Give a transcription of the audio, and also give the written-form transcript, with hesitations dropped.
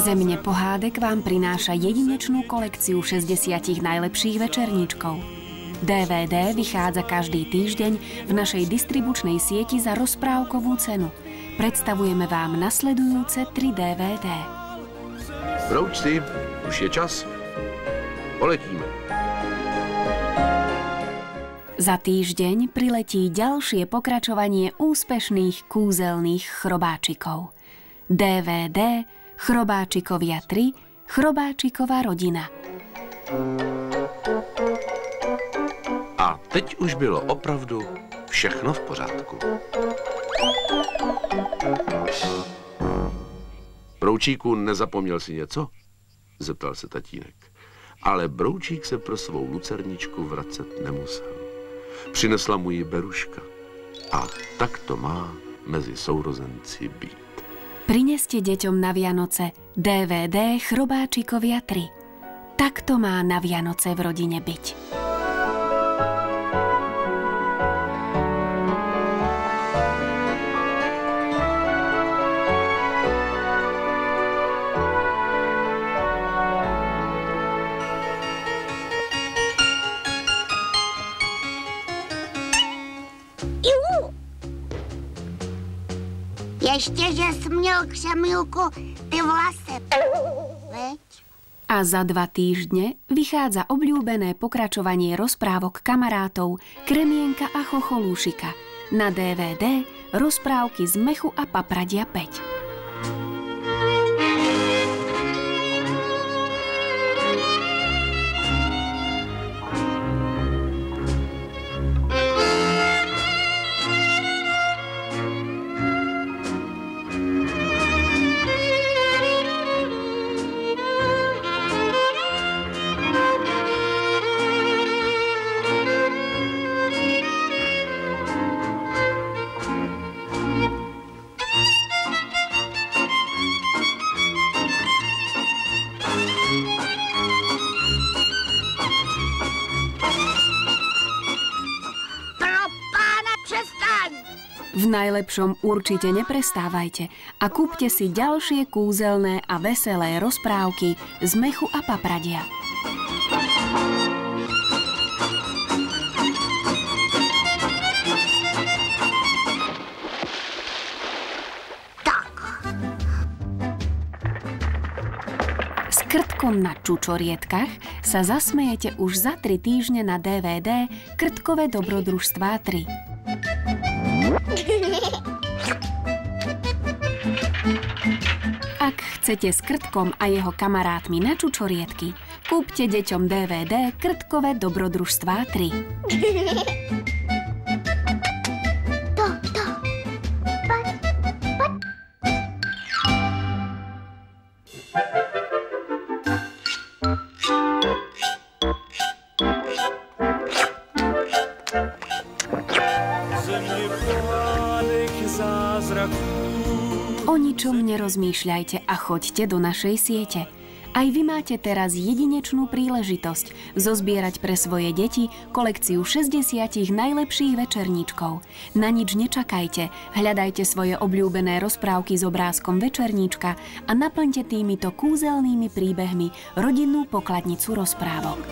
Zemne pohádek vám prináša jedinečnú kolekciu 60 najlepších večerníčkov. DVD vychádza každý týždeň v našej distribučnej sieti za rozprávkovú cenu. Predstavujeme vám nasledujúce 3 DVD. Broučci, už je čas. Poletíme. Za týždeň priletí ďalšie pokračovanie úspešných kúzelných chrobáčikov. DVD Chrobáčikovia 3, Chrobáčiková rodina. A teď už bylo opravdu všechno v pořádku. Broučíku, nezapomněl si něco? Zeptal se tatínek. Ale Broučík se pro svou lucerničku vracet nemusel. Přinesla mu ji Beruška. A tak to má mezi sourozenci být. Prineste deťom na Vianoce DVD Chrobáčikovia 3. Tak to má na Vianoce v rodine byť. Ještě, že jsi měl křemílku ty vlasy, veď? A za 2 týždne vychádza obľúbené pokračovanie rozprávok kamarátov Kremienka a Chocholúšika. Na DVD rozprávky z Mechu a Papradia 5. V najlepšom určite neprestávajte a kúpte si ďalšie kúzelné a veselé rozprávky z Mechu a Papradia. Tak. S Krtkom na čučorietkach sa zasmejete už za 3 týždne na DVD Krtkové dobrodružstvá 3. Ak chcete s Krtkom a jeho kamarátmi na čučoriedky, kúpte deťom DVD Krtkové dobrodružstvá 3. O ničom nerozmýšľajte a choďte do našej siete. Aj vy máte teraz jedinečnú príležitosť zozbierať pre svoje deti kolekciu 60 najlepších večerníčkov. Na nič nečakajte, hľadajte svoje obľúbené rozprávky s obrázkom večerníčka a naplňte týmito kúzelnými príbehmi rodinnú pokladnicu rozprávok.